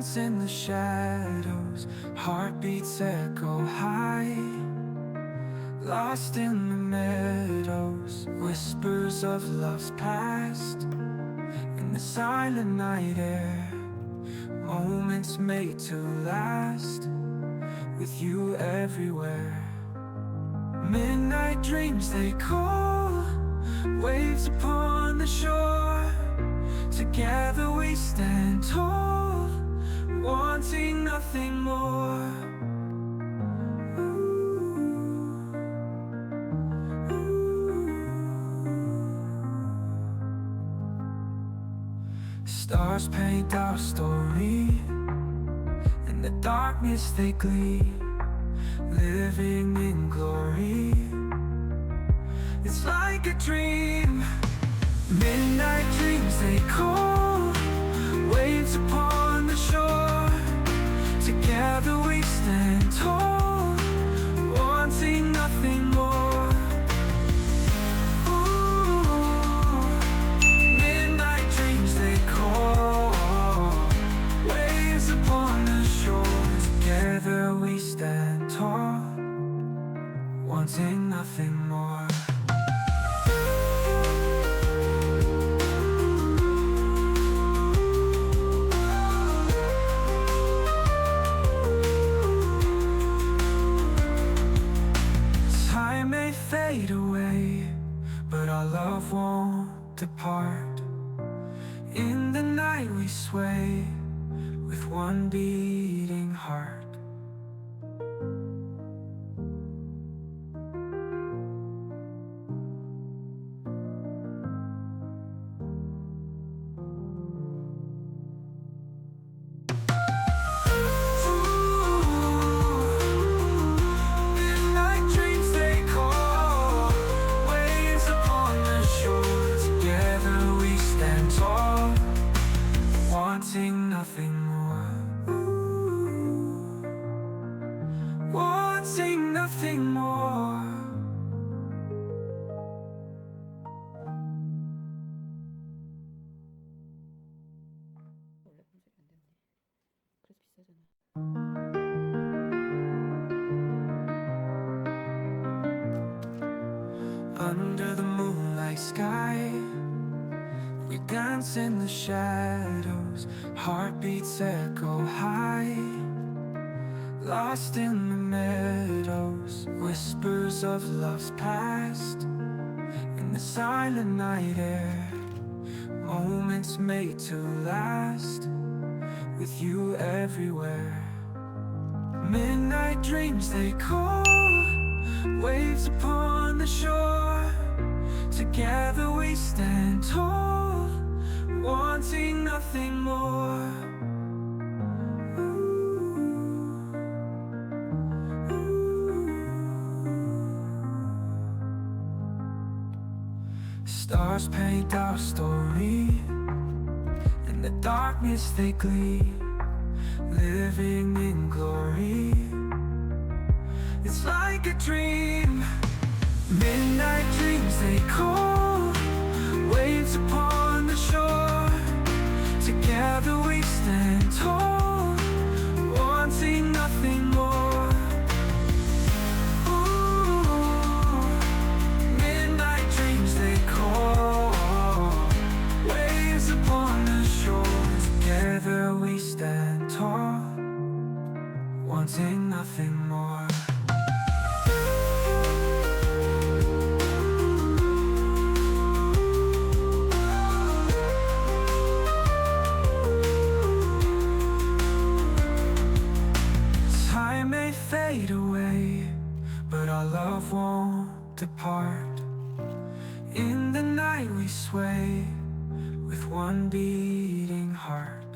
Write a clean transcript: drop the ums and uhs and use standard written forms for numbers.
dance in the shadows, heartbeats echo high. Lost in the meadows, whispers of love's past. In the silent night air, moments made to last. With you everywhere, midnight dreams they call, waves upon the shore. Together we stand tall, wanting nothing more. Stars paint our story, in the darkness they gleam, living in glory. It's like a dream. Midnight dreams they call, waves upon the shore. Together we stand tall, wanting nothing more. Ooh, midnight dreams they call, waves upon the shore. Together we stand tall, wanting nothing more. Fade away, but our love won't depart. In the night we sway, with one beating heart. Wanting nothing more. Ooh, wanting nothing more. Under the moonlight sky, we dance in the shadows, heartbeats echo high. Lost in the meadows, whispers of love's past. In the silent night air, moments made to last. With you everywhere, midnight dreams they call, waves upon the shore. Together we stand tall, wanting nothing more. Stars paint our story, in the darkness they gleam, living in glory. It's like a dream. Midnight dreams they call, waves upon the shore. Together we stand tall, wanting nothing more. Ooh, midnight dreams they call, waves upon the shore. Together we stand tall, wanting nothing more. Fade away, but our love won't depart. In the night we sway, with one beating heart.